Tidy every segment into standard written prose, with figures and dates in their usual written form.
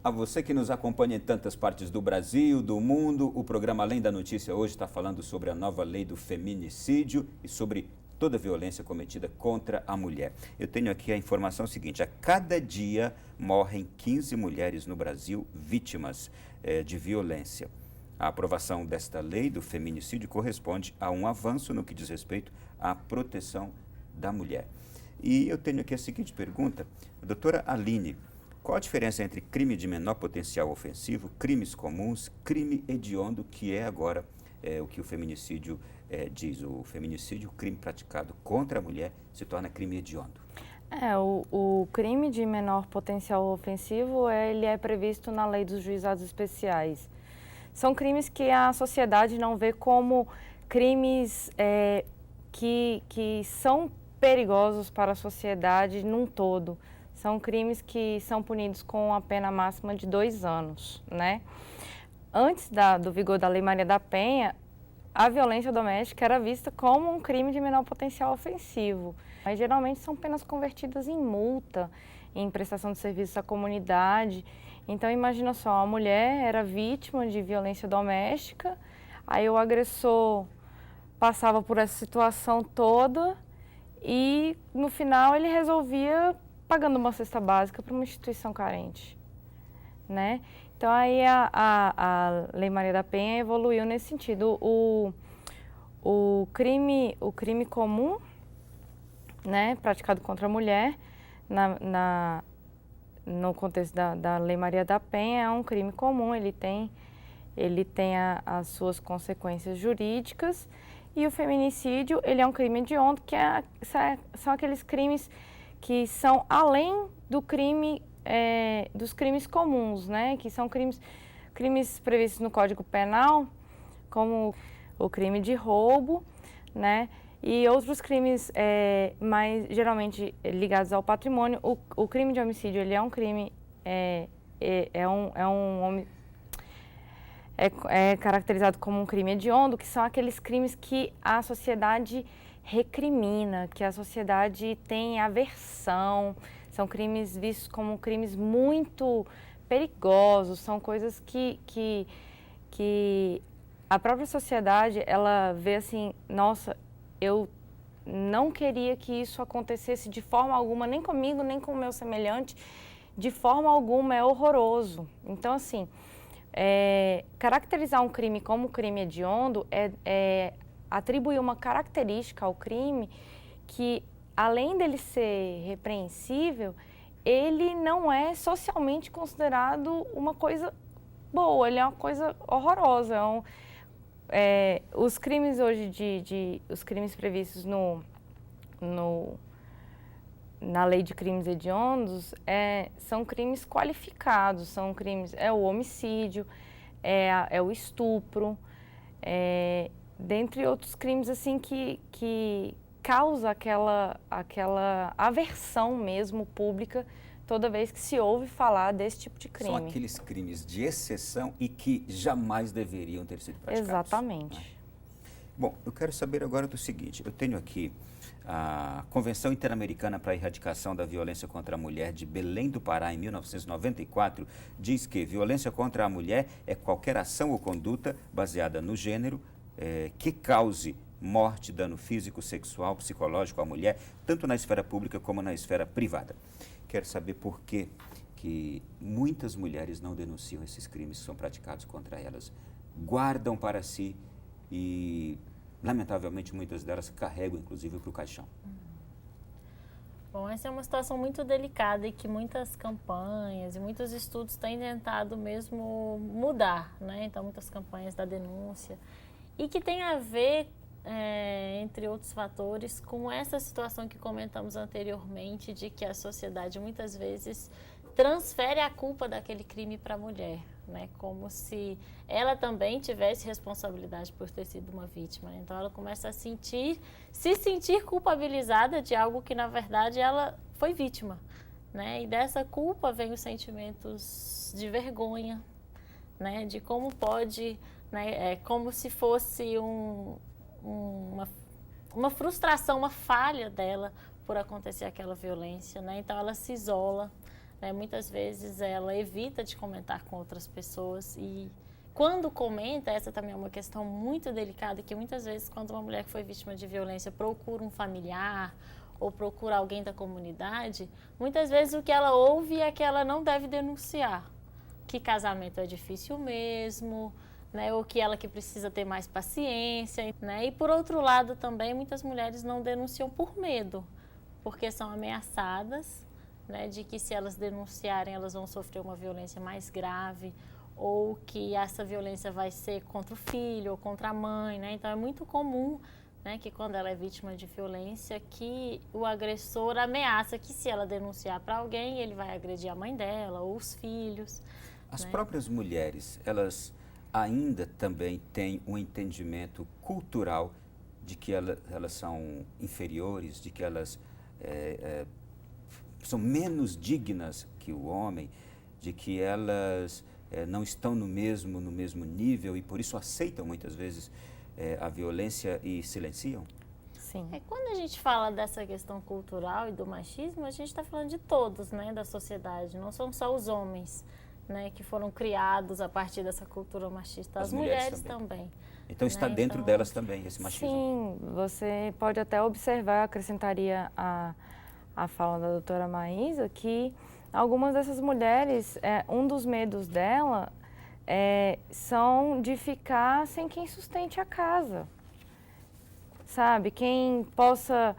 A você que nos acompanha em tantas partes do Brasil, do mundo, o programa Além da Notícia hoje está falando sobre a nova lei do feminicídio e sobre toda a violência cometida contra a mulher. Eu tenho aqui a informação seguinte: a cada dia morrem 15 mulheres no Brasil vítimas de violência. A aprovação desta lei do feminicídio corresponde a um avanço no que diz respeito à proteção da mulher. E eu tenho aqui a seguinte pergunta, doutora Aline: qual a diferença entre crime de menor potencial ofensivo, crimes comuns, crime hediondo, que é agora o que o feminicídio diz? O feminicídio, o crime praticado contra a mulher, se torna crime hediondo. O crime de menor potencial ofensivo, ele é previsto na lei dos juizados especiais. São crimes que a sociedade não vê como crimes que são perigosos para a sociedade num todo. São crimes que são punidos com a pena máxima de 2 anos, né? Antes do vigor da Lei Maria da Penha, a violência doméstica era vista como um crime de menor potencial ofensivo. Mas geralmente são penas convertidas em multa, em prestação de serviços à comunidade. Então imagina só, a mulher era vítima de violência doméstica, aí o agressor passava por essa situação toda e no final ele resolvia pagando uma cesta básica para uma instituição carente, né? Então aí a Lei Maria da Penha evoluiu nesse sentido. O crime comum, né, praticado contra a mulher, no contexto da Lei Maria da Penha, é um crime comum, ele tem as suas consequências jurídicas, e o feminicídio, ele é um crime hediondo, que são aqueles crimes que são além do crime, dos crimes comuns, né? Que são crimes previstos no Código Penal, como o crime de roubo, né? E outros crimes mais geralmente ligados ao patrimônio. O crime de homicídio, ele é um crime, é caracterizado como um crime hediondo, que são aqueles crimes que a sociedade recrimina, que a sociedade tem aversão, são crimes vistos como crimes muito perigosos, são coisas que a própria sociedade, ela vê assim, nossa, eu não queria que isso acontecesse de forma alguma, nem comigo, nem com o meu semelhante, de forma alguma, é horroroso. Então, assim, caracterizar um crime como crime hediondo é atribuir uma característica ao crime que, além dele ser repreensível, ele não é socialmente considerado uma coisa boa, ele é uma coisa horrorosa. Os crimes hoje, os crimes previstos na lei de crimes hediondos são crimes qualificados, são crimes, o homicídio, o estupro, dentre outros crimes assim que causa aquela aversão mesmo pública toda vez que se ouve falar desse tipo de crime. São aqueles crimes de exceção e que jamais deveriam ter sido praticados. Exatamente. Né? Bom, eu quero saber agora do seguinte: eu tenho aqui a Convenção Interamericana para a Erradicação da Violência contra a Mulher de Belém do Pará, em 1994, diz que violência contra a mulher é qualquer ação ou conduta baseada no gênero que cause morte, dano físico, sexual, psicológico à mulher, tanto na esfera pública como na esfera privada. Quero saber por que muitas mulheres não denunciam esses crimes que são praticados contra elas, guardam para si e, lamentavelmente, muitas delas carregam, inclusive, para o caixão. Bom, essa é uma situação muito delicada e que muitas campanhas e muitos estudos têm tentado mesmo mudar, né? Então, muitas campanhas da denúncia e que tem a ver, entre outros fatores, com essa situação que comentamos anteriormente, de que a sociedade muitas vezes transfere a culpa daquele crime para a mulher, né? Como se ela também tivesse responsabilidade por ter sido uma vítima. Então ela começa a se sentir culpabilizada de algo que na verdade ela foi vítima, né? E dessa culpa vem os sentimentos de vergonha, né? De como pode, né? É como se fosse uma frustração, uma falha dela por acontecer aquela violência, né? Então ela se isola, né? Muitas vezes ela evita de comentar com outras pessoas e quando comenta, essa também é uma questão muito delicada, que muitas vezes quando uma mulher que foi vítima de violência procura um familiar ou procura alguém da comunidade, muitas vezes o que ela ouve é que ela não deve denunciar, que casamento é difícil mesmo, né, ou que ela que precisa ter mais paciência, né? E por outro lado também muitas mulheres não denunciam por medo, porque são ameaçadas, né, de que se elas denunciarem elas vão sofrer uma violência mais grave, ou que essa violência vai ser contra o filho ou contra a mãe, né? Então é muito comum, né, que quando ela é vítima de violência, que o agressor ameaça que se ela denunciar para alguém, ele vai agredir a mãe dela ou os filhos. As né? próprias mulheres, elas ainda também têm um entendimento cultural de que elas são inferiores, de que elas são menos dignas que o homem, de que elas não estão no mesmo nível e por isso aceitam muitas vezes a violência e silenciam? Sim. Quando a gente fala dessa questão cultural e do machismo, a gente está falando de todos, né, da sociedade, não são só os homens, né, que foram criados a partir dessa cultura machista, as mulheres também. Então está dentro delas também esse machismo? Sim, você pode até observar, acrescentaria a fala da doutora Maísa, que algumas dessas mulheres, um dos medos dela são de ficar sem quem sustente a casa, sabe? Quem possa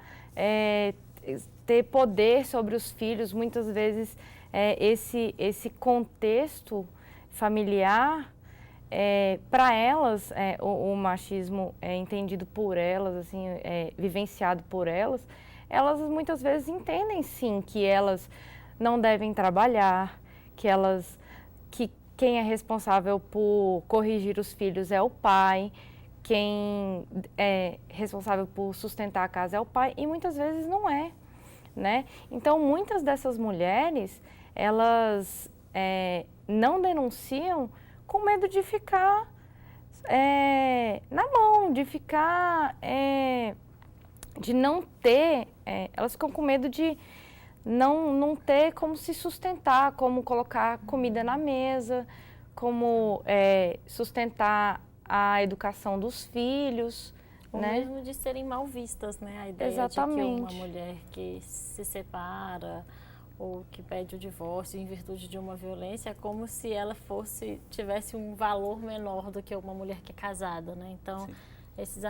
ter poder sobre os filhos, muitas vezes esse contexto familiar, para elas, o machismo é entendido por elas, assim, vivenciado por elas, elas muitas vezes entendem sim que elas não devem trabalhar, que quem é responsável por corrigir os filhos é o pai, quem é responsável por sustentar a casa é o pai, e muitas vezes não é, né? Então, muitas dessas mulheres, elas não denunciam com medo de ficar na mão, de ficar, de não ter, elas ficam com medo de não ter como se sustentar, como colocar comida na mesa, como sustentar a educação dos filhos. Ou né? mesmo de serem mal vistas, né? A ideia Exatamente. de que uma mulher que se separa ou que pede o divórcio em virtude de uma violência é como se ela tivesse um valor menor do que uma mulher que é casada, né? Então, sim, esses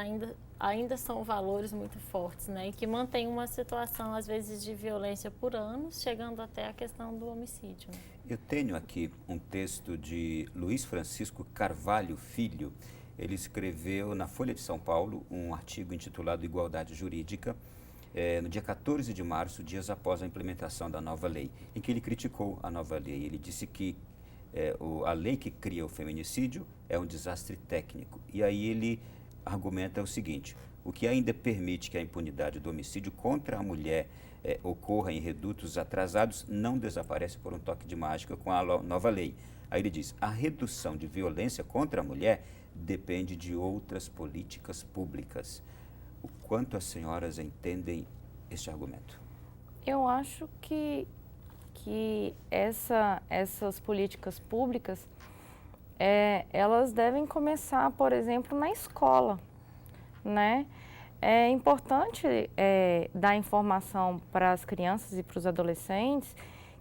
ainda são valores muito fortes, né? E que mantêm uma situação, às vezes, de violência por anos, chegando até a questão do homicídio. Né? Eu tenho aqui um texto de Luiz Francisco Carvalho Filho. Ele escreveu na Folha de São Paulo um artigo intitulado Igualdade Jurídica, no dia 14 de março, dias após a implementação da nova lei, em que ele criticou a nova lei. Ele disse que a lei que cria o feminicídio é um desastre técnico. E aí ele argumenta o seguinte: o que ainda permite que a impunidade do homicídio contra a mulher ocorra em redutos atrasados não desaparece por um toque de mágica com a nova lei. Aí ele diz: a redução de violência contra a mulher depende de outras políticas públicas. O quanto as senhoras entendem este argumento? Eu acho que essas políticas públicas, elas devem começar, por exemplo, na escola, né? É importante dar informação para as crianças e para os adolescentes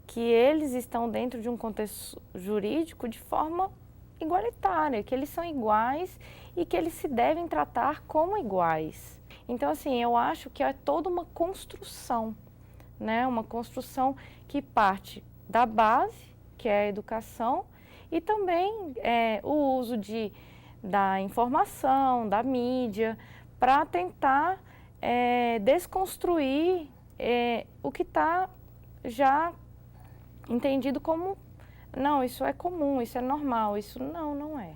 que eles estão dentro de um contexto jurídico de forma igualitária, que eles são iguais e que eles se devem tratar como iguais. Então, assim, eu acho que é toda uma construção, né? Uma construção que parte da base, que é a educação, e também o uso da informação, da mídia, para tentar desconstruir o que está já entendido como, não, isso é comum, isso é normal, isso não é.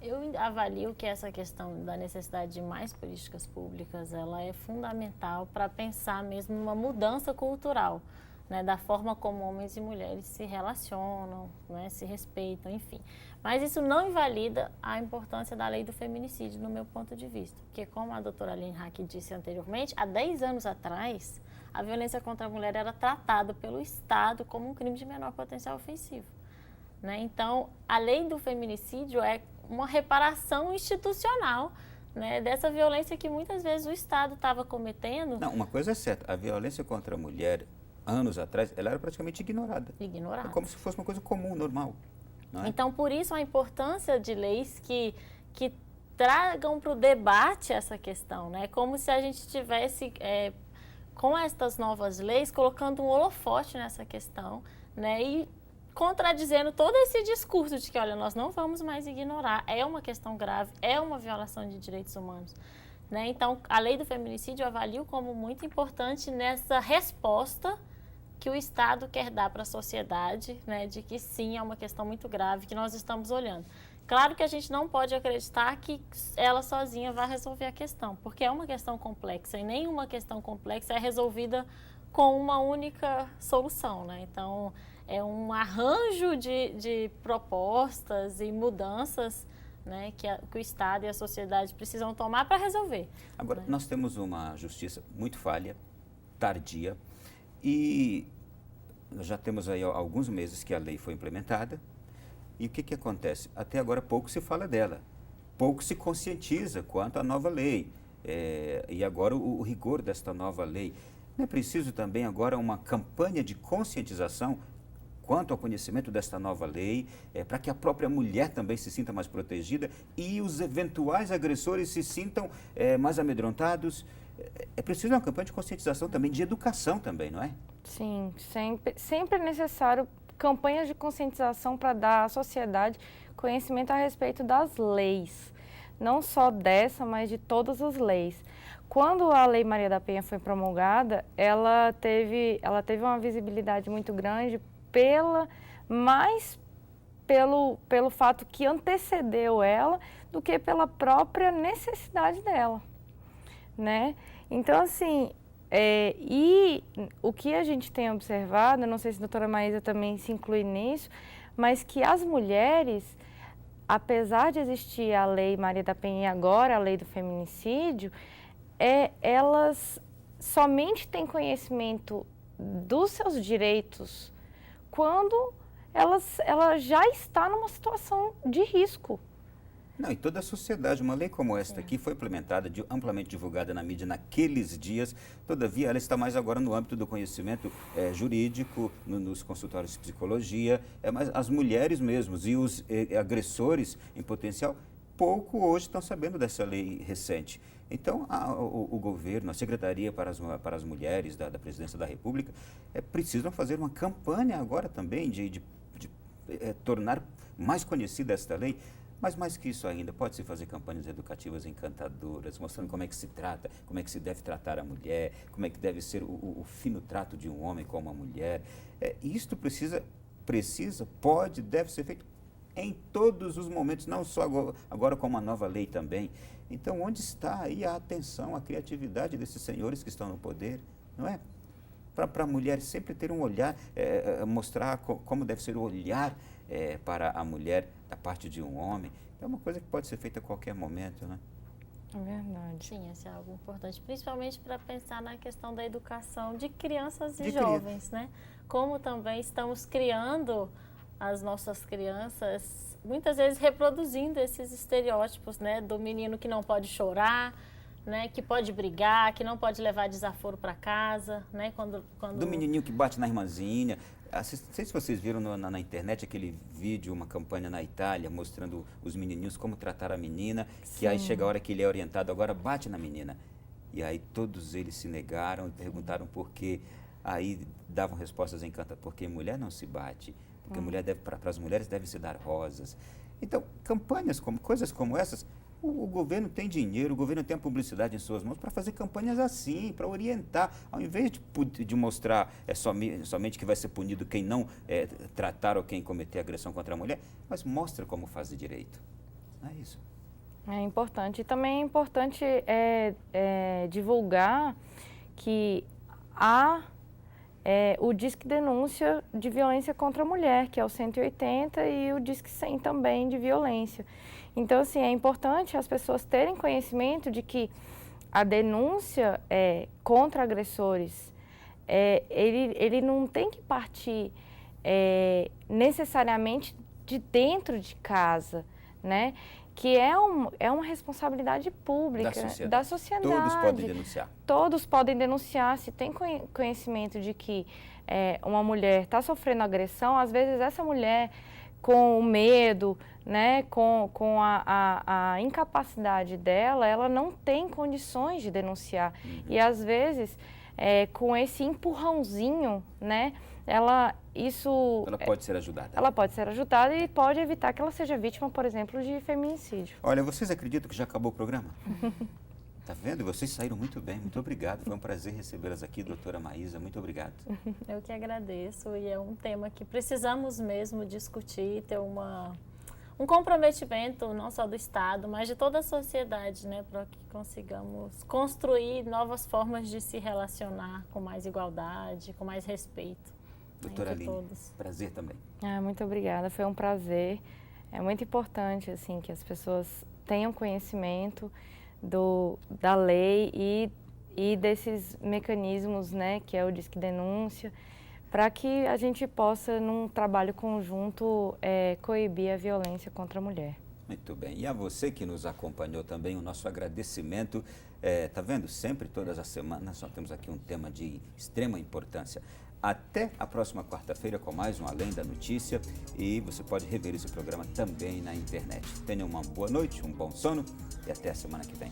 Eu avalio que essa questão da necessidade de mais políticas públicas, ela é fundamental para pensar mesmo numa mudança cultural, né, da forma como homens e mulheres se relacionam, né, se respeitam, enfim. Mas isso não invalida a importância da lei do feminicídio, no meu ponto de vista. Porque, como a doutora Aline Hack disse anteriormente, há 10 anos atrás, a violência contra a mulher era tratada pelo Estado como um crime de menor potencial ofensivo, né? Então, a lei do feminicídio é uma reparação institucional, né, dessa violência que muitas vezes o Estado estava cometendo. Não, uma coisa é certa, a violência contra a mulher, anos atrás, ela era praticamente ignorada. Ignorada. É como se fosse uma coisa comum, normal. Não é? Então, por isso a importância de leis que tragam para o debate essa questão, né? Como se a gente estivesse, com estas novas leis, colocando um holofote nessa questão, né? E contradizendo todo esse discurso de que, olha, nós não vamos mais ignorar, é uma questão grave, é uma violação de direitos humanos, né? Então, a lei do feminicídio eu avalio como muito importante nessa resposta que o Estado quer dar para a sociedade, né, de que sim, é uma questão muito grave que nós estamos olhando. Claro que a gente não pode acreditar que ela sozinha vai resolver a questão, porque é uma questão complexa e nenhuma questão complexa é resolvida com uma única solução, né? Então, é um arranjo de propostas e mudanças, né, que o Estado e a sociedade precisam tomar para resolver. Agora, né? nós temos uma justiça muito falha, tardia, e nós já temos aí alguns meses que a lei foi implementada. E o que acontece? Até agora pouco se fala dela, pouco se conscientiza quanto à nova lei. E agora o rigor desta nova lei. Não é preciso também agora uma campanha de conscientização quanto ao conhecimento desta nova lei, para que a própria mulher também se sinta mais protegida e os eventuais agressores se sintam mais amedrontados? É preciso uma campanha de conscientização também, de educação também, não é? Sim, sempre é necessário campanhas de conscientização para dar à sociedade conhecimento a respeito das leis. Não só dessa, mas de todas as leis. Quando a Lei Maria da Penha foi promulgada, ela teve uma visibilidade muito grande mais pelo fato que antecedeu ela do que pela própria necessidade dela, né? Então, assim, e o que a gente tem observado, não sei se a doutora Maísa também se inclui nisso, mas que as mulheres, apesar de existir a Lei Maria da Penha e agora a Lei do Feminicídio, elas somente têm conhecimento dos seus direitos quando ela já está numa situação de risco. Não, e toda a sociedade, uma lei como esta aqui foi implementada, amplamente divulgada na mídia naqueles dias, todavia ela está mais agora no âmbito do conhecimento jurídico, nos consultórios de psicologia, mas as mulheres mesmos e os agressores em potencial, pouco hoje estão sabendo dessa lei recente. Então, o governo, a Secretaria para as Mulheres da Presidência da República, precisam fazer uma campanha agora também de tornar mais conhecida esta lei. Mas mais que isso ainda, pode-se fazer campanhas educativas encantadoras, mostrando como é que se trata, como é que se deve tratar a mulher, como é que deve ser o fino trato de um homem com uma mulher. Isto deve ser feito em todos os momentos, não só agora com uma nova lei também. Então, onde está aí a atenção, a criatividade desses senhores que estão no poder, não é? Para a mulher sempre ter um olhar, mostrar como deve ser o olhar para a mulher da parte de um homem. É uma coisa que pode ser feita a qualquer momento, né? É verdade. Sim, esse é algo importante, principalmente para pensar na questão da educação de crianças e jovens, né? Como também estamos criando as nossas crianças, muitas vezes reproduzindo esses estereótipos, né? Do menino que não pode chorar, né, que pode brigar, que não pode levar desaforo para casa, né, quando... Do menininho que bate na irmãzinha. Não sei se vocês viram na internet aquele vídeo, uma campanha na Itália, mostrando os menininhos como tratar a menina, que aí chega a hora que ele é orientado, agora bate na menina. E aí todos eles se negaram, perguntaram por quê. Aí davam respostas encantadoras, porque mulher não se bate, porque para as mulheres deve se dar rosas. Então, campanhas, coisas como essas... O governo tem dinheiro, o governo tem a publicidade em suas mãos para fazer campanhas assim, para orientar, ao invés de mostrar somente que vai ser punido quem não tratar ou quem cometer agressão contra a mulher, mas mostra como fazer direito. É isso. É importante. E também é importante divulgar que há o Disque Denúncia de Violência contra a Mulher, que é o 180, e o Disque 100 também de violência. Então, assim, é importante as pessoas terem conhecimento de que a denúncia contra agressores, ele não tem que partir necessariamente de dentro de casa, né? Que é uma responsabilidade pública da sociedade. Todos podem denunciar. Todos podem denunciar. Se tem conhecimento de que uma mulher está sofrendo agressão, às vezes essa mulher, com o medo, né, com a incapacidade dela, ela não tem condições de denunciar. E às vezes, com esse empurrãozinho, né, ela pode ser ajudada. Ela pode ser ajudada e pode evitar que ela seja vítima, por exemplo, de feminicídio. Olha, vocês acreditam que já acabou o programa? Tá vendo? Vocês saíram muito bem. Muito obrigado. Foi um prazer recebê-las aqui, doutora Maísa. Muito obrigado. Eu que agradeço. E é um tema que precisamos mesmo discutir, ter um comprometimento não só do Estado, mas de toda a sociedade, né, para que consigamos construir novas formas de se relacionar com mais igualdade, com mais respeito. Doutora Aline, prazer também. Muito obrigada, foi um prazer. É muito importante assim, que as pessoas tenham conhecimento da lei e desses mecanismos, né, que é o Disque Denúncia, para que a gente possa, num trabalho conjunto, coibir a violência contra a mulher. Muito bem. E a você que nos acompanhou também, o nosso agradecimento. Tá vendo? Sempre, todas as semanas, nós temos aqui um tema de extrema importância. Até a próxima quarta-feira com mais um Além da Notícia, e você pode rever esse programa também na internet. Tenha uma boa noite, um bom sono e até a semana que vem.